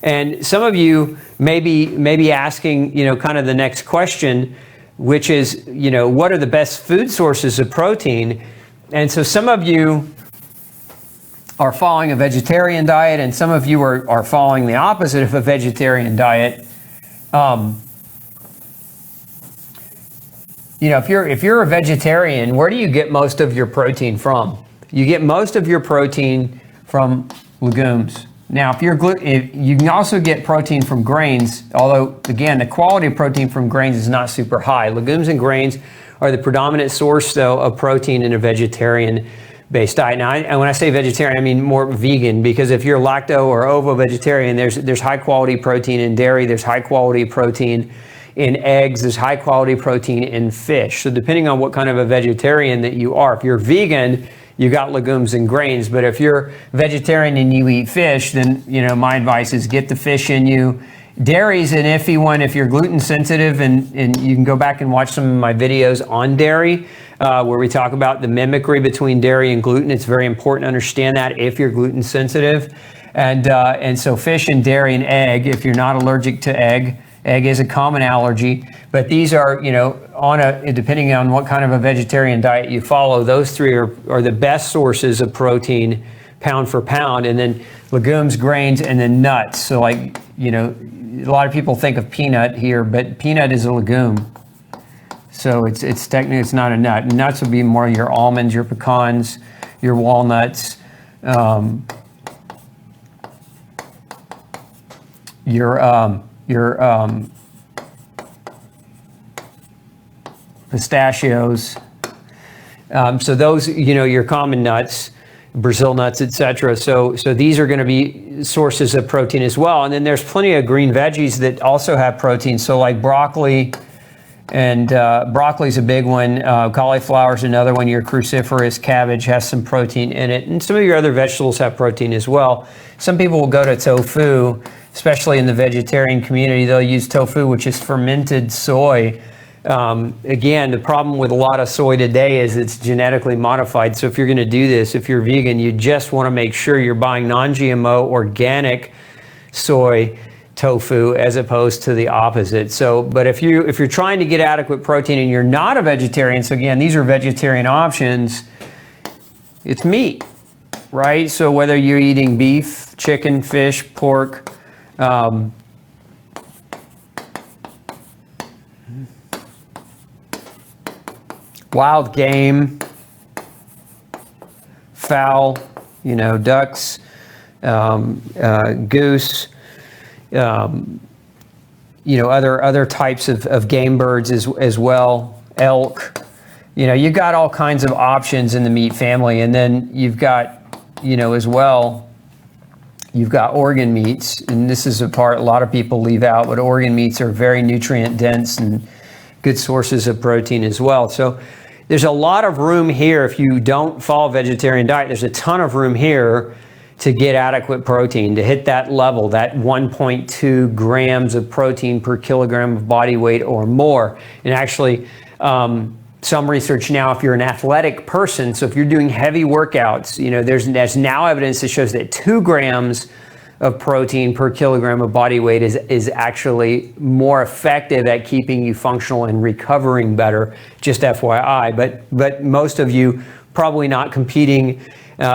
And some of you may be asking, kind of the next question, which is, what are the best food sources of protein? And so some of you are following a vegetarian diet, and some of you are following the opposite of a vegetarian diet. If you're a vegetarian, where do you get most of your protein from? You get most of your protein from legumes. Now, if you can also get protein from grains, although, again, the quality of protein from grains is not super high. Legumes and grains are the predominant source, though, of protein in a vegetarian-based diet. Now, and when I say vegetarian, I mean more vegan, because if you're lacto or ovo-vegetarian, there's high-quality protein in dairy, there's high-quality protein in eggs, there's high-quality protein in fish. So depending on what kind of a vegetarian that you are, if you're vegan, you got legumes and grains. But if you're vegetarian and you eat fish, then my advice is get the fish in you. Dairy's an iffy one if you're gluten sensitive, and you can go back and watch some of my videos on dairy, where we talk about the mimicry between dairy and gluten. It's very important to understand that if you're gluten sensitive. And so fish and dairy and egg, if you're not allergic to egg is a common allergy, but these are, depending on what kind of a vegetarian diet you follow, those three are the best sources of protein pound for pound. And then legumes, grains, and then nuts. So a lot of people think of peanut here, but peanut is a legume. So it's technically, it's not a nut. Nuts would be more your almonds, your pecans, your walnuts, your pistachios. So those, your common nuts, Brazil nuts, etc. So these are going to be sources of protein as well. And then there's plenty of green veggies that also have protein. So like broccoli, and broccoli's a big one. Cauliflower's another one. Your cruciferous cabbage has some protein in it. And some of your other vegetables have protein as well. Some people will go to tofu, especially in the vegetarian community. They'll use tofu, which is fermented soy. Again, the problem with a lot of soy today is it's genetically modified. So if you're going to do this, if you're vegan, you just want to make sure you're buying non-GMO organic soy tofu as opposed to the opposite. So, but if you're trying to get adequate protein and you're not a vegetarian, so again, these are vegetarian options, it's meat, right? So whether you're eating beef, chicken, fish, pork, wild game, fowl, ducks, goose, other types of game birds as well, elk. You've got all kinds of options in the meat family, and then you've got, as well, you've got organ meats, and this is a part a lot of people leave out, but organ meats are very nutrient dense and good sources of protein as well. So there's a lot of room here. If you don't follow a vegetarian diet, there's a ton of room here to get adequate protein, to hit that level, that 1.2 grams of protein per kilogram of body weight or more. And actually, some research now, if you're an athletic person, so if you're doing heavy workouts, there's now evidence that shows that 2 grams of protein per kilogram of body weight is actually more effective at keeping you functional and recovering better, just FYI. But most of you probably not competing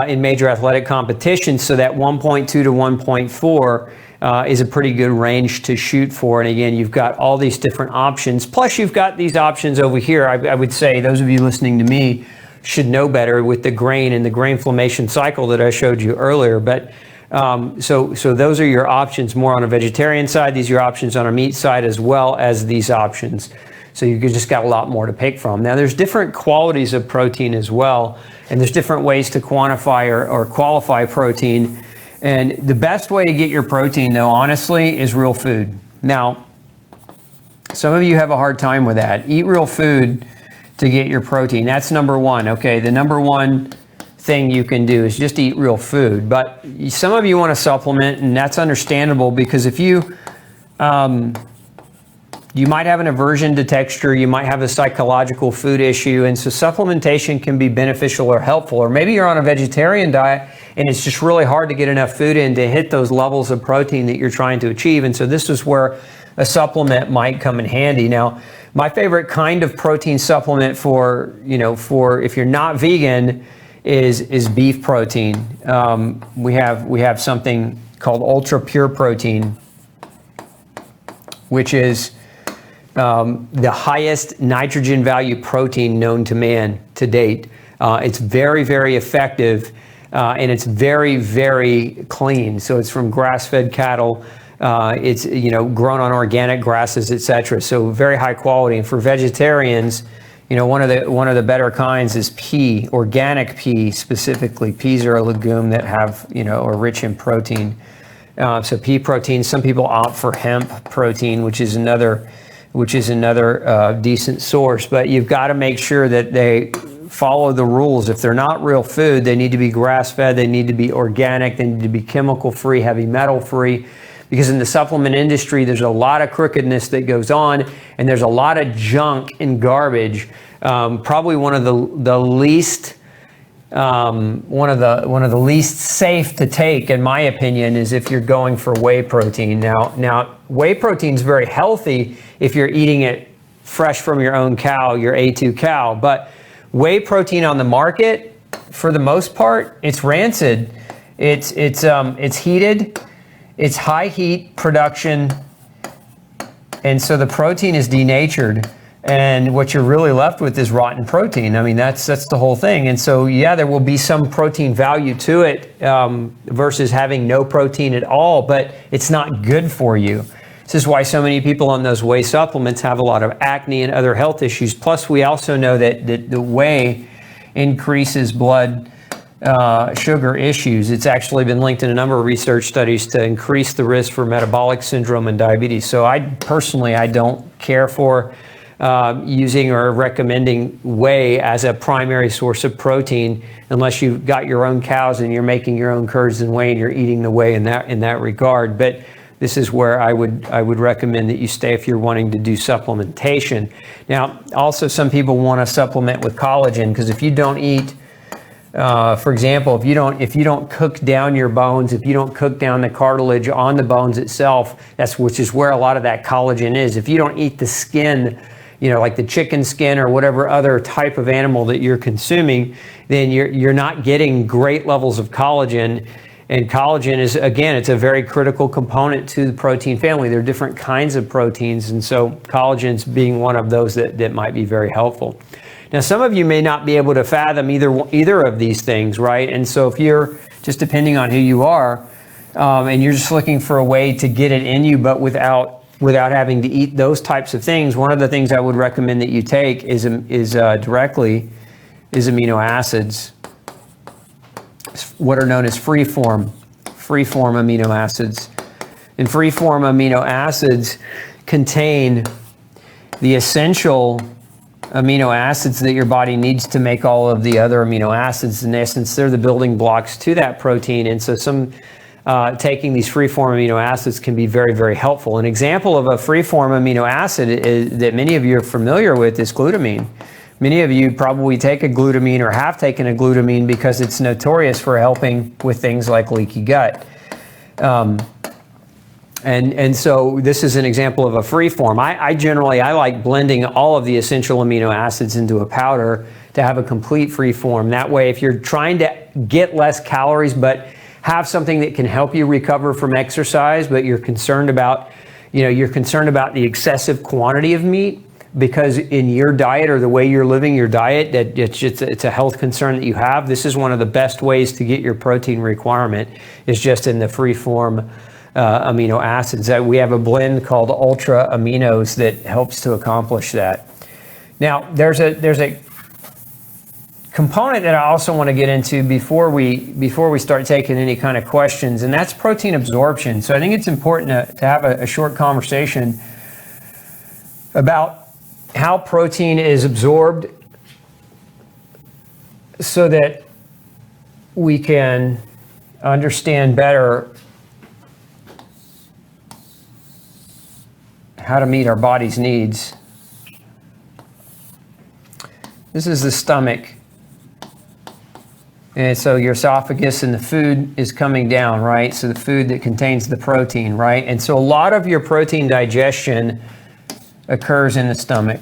in major athletic competitions, so that 1.2 to 1.4 is a pretty good range to shoot for. And again, you've got all these different options. Plus, you've got these options over here. I would say those of you listening to me should know better with the grain and the grain inflammation cycle that I showed you earlier. But so those are your options more on a vegetarian side. These are your options on a meat side as well as these options. So you just got a lot more to pick from. Now, there's different qualities of protein as well, and there's different ways to quantify or qualify protein. And the best way to get your protein, though, honestly, is real food. Now, some of you have a hard time with that. Eat real food to get your protein. That's number one. Okay, the number one thing you can do is just eat real food. But some of you want to supplement, and that's understandable, because if you you might have an aversion to texture, you might have a psychological food issue, and so supplementation can be beneficial or helpful. Or maybe you're on a vegetarian diet and it's just really hard to get enough food in to hit those levels of protein that you're trying to achieve, and so this is where a supplement might come in handy. Now, my favorite kind of protein supplement for if you're not vegan is beef protein. We have something called ultra pure protein, which is the highest nitrogen value protein known to man to date. It's very, very effective, and it's very, very clean. So it's from grass-fed cattle. It's grown on organic grasses, etc. So very high quality. And for vegetarians, one of the better kinds is pea, organic pea specifically. Peas are a legume that are rich in protein. So pea protein. Some people opt for hemp protein, which is another decent source. But you've got to make sure that they follow the rules. If they're not real food, they need to be grass-fed. They need to be organic. They need to be chemical-free, heavy metal-free. Because in the supplement industry, there's a lot of crookedness that goes on, and there's a lot of junk and garbage. Probably one of the least safe to take, in my opinion, is if you're going for whey protein. Now whey protein is very healthy if you're eating it fresh from your own cow, your A2 cow. But whey protein on the market, for the most part, it's rancid. It's heated. It's high heat production, and so the protein is denatured, and what you're really left with is rotten protein. I mean, that's the whole thing. And so, yeah, there will be some protein value to it versus having no protein at all, but it's not good for you. This is why so many people on those whey supplements have a lot of acne and other health issues. Plus, we also know that the whey increases blood sugar issues. It's actually been linked in a number of research studies to increase the risk for metabolic syndrome and diabetes. So I don't care for using or recommending whey as a primary source of protein unless you've got your own cows and you're making your own curds and whey and you're eating the whey in that regard. But this is where I would recommend that you stay if you're wanting to do supplementation. Now, also some people want to supplement with collagen, because if you don't eat, for example, if you don't cook down your bones, if you don't cook down the cartilage on the bones itself, which is where a lot of that collagen is. If you don't eat the skin, like the chicken skin or whatever other type of animal that you're consuming, then you're not getting great levels of collagen. And collagen is, again, it's a very critical component to the protein family. There are different kinds of proteins, and so collagen's being one of those that might be very helpful. Now, some of you may not be able to fathom either of these things, right? And so if you're, just depending on who you are, and you're just looking for a way to get it in you, but without having to eat those types of things, one of the things I would recommend that you take is amino acids, what are known as free-form amino acids. And free-form amino acids contain the essential amino acids that your body needs to make all of the other amino acids. In essence, they're the building blocks to that protein. And so taking these free-form amino acids can be very, very helpful. An example of a free-form amino acid that many of you are familiar with is glutamine. Many of you probably take a glutamine or have taken a glutamine because it's notorious for helping with things like leaky gut. And so this is an example of a free form. I like blending all of the essential amino acids into a powder to have a complete free form. That way, if you're trying to get less calories but have something that can help you recover from exercise, but you're concerned about the excessive quantity of meat, because in your diet or the way you're living your diet, that it's a health concern that you have, this is one of the best ways to get your protein requirement, is just in the free form amino acids. We have a blend called Ultra Aminos that helps to accomplish that. Now, there's a component that I also want to get into before we start taking any kind of questions, and that's protein absorption. So I think it's important to have a short conversation about how protein is absorbed so that we can understand better how to meet our body's needs. This is the stomach. And so your esophagus and the food is coming down, right? So the food that contains the protein, right? And so a lot of your protein digestion occurs in the stomach.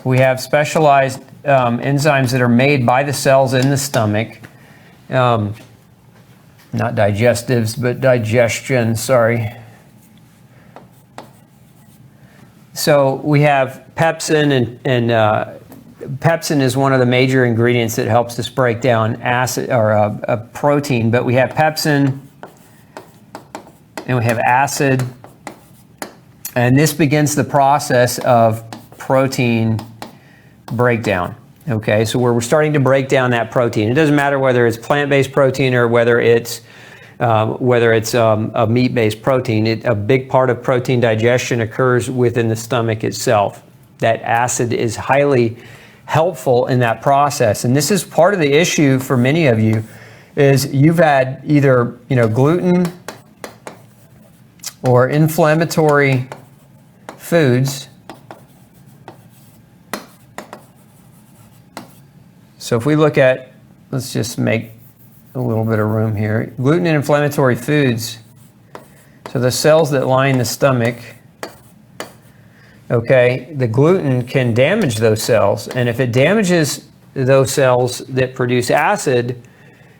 We have specialized enzymes that are made by the cells in the stomach. Not digestives, but digestion, sorry. So we have pepsin, and pepsin is one of the major ingredients that helps us break down acid or a protein. But we have pepsin, and we have acid, and this begins the process of protein breakdown. Okay, so we're starting to break down that protein. It doesn't matter whether it's plant-based protein or whether it's a meat-based protein. A big part of protein digestion occurs within the stomach itself. That acid is highly helpful in that process. And this is part of the issue for many of you, is you've had either gluten or inflammatory foods. So if we look at, let's just make a little bit of room here. Gluten and inflammatory foods. So the cells that line the stomach, okay, the gluten can damage those cells. And if it damages those cells that produce acid,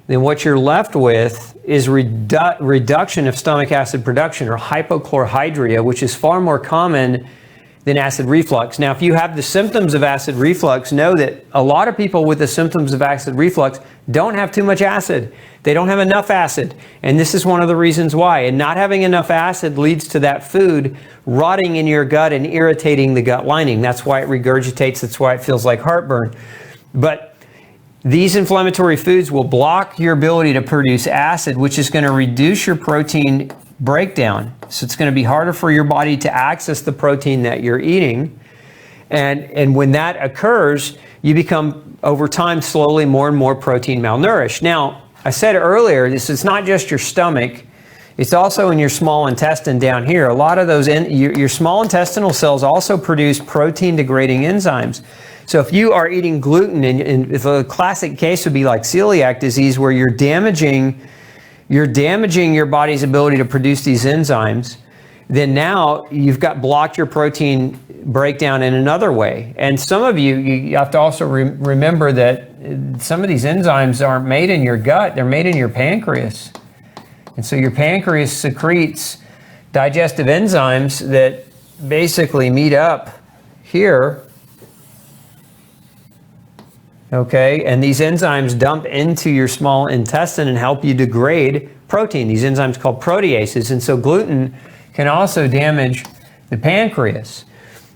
then what you're left with is reduction of stomach acid production, or hypochlorhydria, which is far more common than acid reflux. Now, if you have the symptoms of acid reflux, know that a lot of people with the symptoms of acid reflux don't have too much acid. They don't have enough acid. And this is one of the reasons why. And not having enough acid leads to that food rotting in your gut and irritating the gut lining. That's why it regurgitates. That's why it feels like heartburn. But these inflammatory foods will block your ability to produce acid, which is going to reduce your protein breakdown. So it's going to be harder for your body to access the protein that you're eating. And when that occurs, you become, over time, slowly more and more protein malnourished. Now, I said earlier, this is not just your stomach. It's also in your small intestine down here. A lot of those, your small intestinal cells also produce protein-degrading enzymes. So if you are eating gluten, and the classic case would be like celiac disease, where you're damaging your body's ability to produce these enzymes, then now you've got blocked your protein breakdown in another way. And some of you have to also remember that some of these enzymes aren't made in your gut, they're made in your pancreas. And so your pancreas secretes digestive enzymes that basically meet up here. Okay, and these enzymes dump into your small intestine and help you degrade protein. These enzymes called proteases. And so gluten can also damage the pancreas.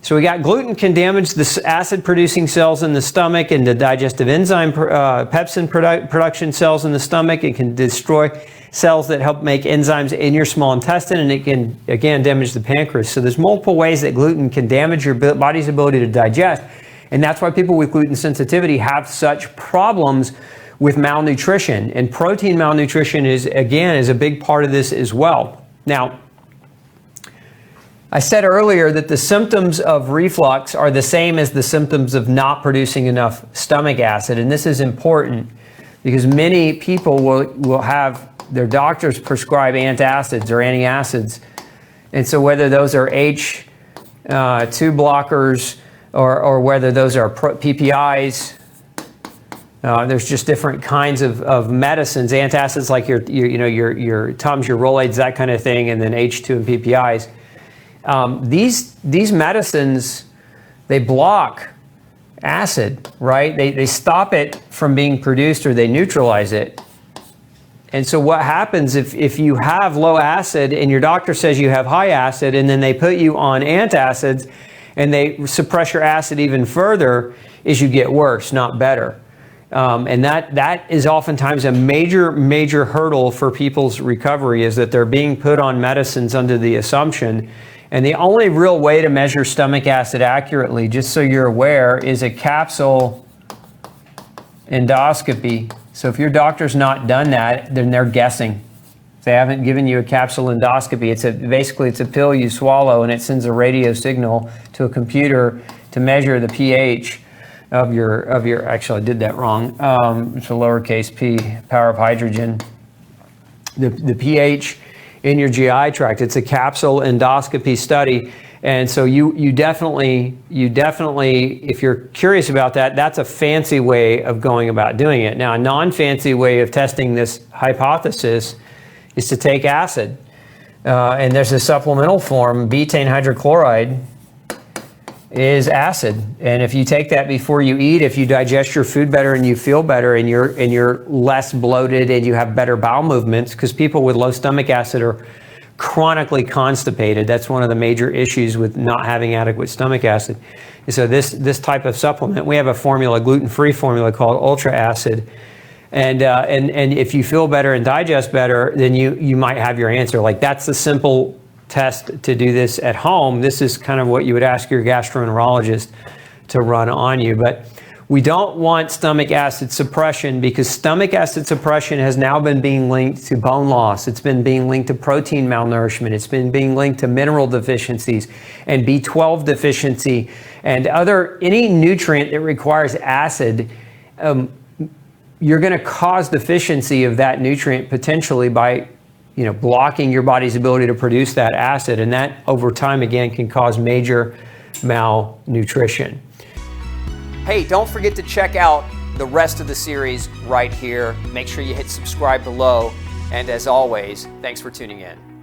So we got gluten can damage the acid-producing cells in the stomach and the digestive enzyme pepsin production cells in the stomach. It can destroy cells that help make enzymes in your small intestine, and it can, again, damage the pancreas. So there's multiple ways that gluten can damage your body's ability to digest. And that's why people with gluten sensitivity have such problems with malnutrition. And protein malnutrition is a big part of this as well. Now, I said earlier that the symptoms of reflux are the same as the symptoms of not producing enough stomach acid. And this is important because many people will have their doctors prescribe antacids or antacids. And so whether those are H2 blockers, or whether those are PPIs. There's just different kinds of medicines, antacids like your Tums, your Rolaids, that kind of thing, and then H2 and PPIs. These medicines, they block acid, right? They stop it from being produced, or they neutralize it. And so what happens if you have low acid and your doctor says you have high acid, and then they put you on antacids, and they suppress your acid even further, is you get worse, not better. And that is oftentimes a major hurdle for people's recovery, is that they're being put on medicines under the assumption. And the only real way to measure stomach acid accurately, just so you're aware, is a capsule endoscopy. So if your doctor's not done that, then they're guessing. they haven't given you a capsule endoscopy. Basically it's a pill you swallow, and it sends a radio signal to a computer to measure the pH of your. Actually, I did that wrong. It's a lowercase p, power of hydrogen. The pH in your GI tract. It's a capsule endoscopy study. And so you definitely, if you're curious about that, that's a fancy way of going about doing it. Now, a non-fancy way of testing this hypothesis is to take acid. And there's a supplemental form, betaine hydrochloride is acid. And if you take that before you eat, if you digest your food better and you feel better and you're less bloated and you have better bowel movements, because people with low stomach acid are chronically constipated. That's one of the major issues with not having adequate stomach acid. So this type of supplement, we have a formula, gluten-free formula called Ultra Acid. And if you feel better and digest better, then you might have your answer. Like, that's the simple test to do this at home. This is kind of what you would ask your gastroenterologist to run on you. But we don't want stomach acid suppression, because stomach acid suppression has now been being linked to bone loss. It's been being linked to protein malnourishment. It's been being linked to mineral deficiencies and B12 deficiency and any nutrient that requires acid. You're going to cause deficiency of that nutrient potentially by blocking your body's ability to produce that acid. And that over time, again, can cause major malnutrition. Hey, don't forget to check out the rest of the series right here. Make sure you hit subscribe below. And as always, thanks for tuning in.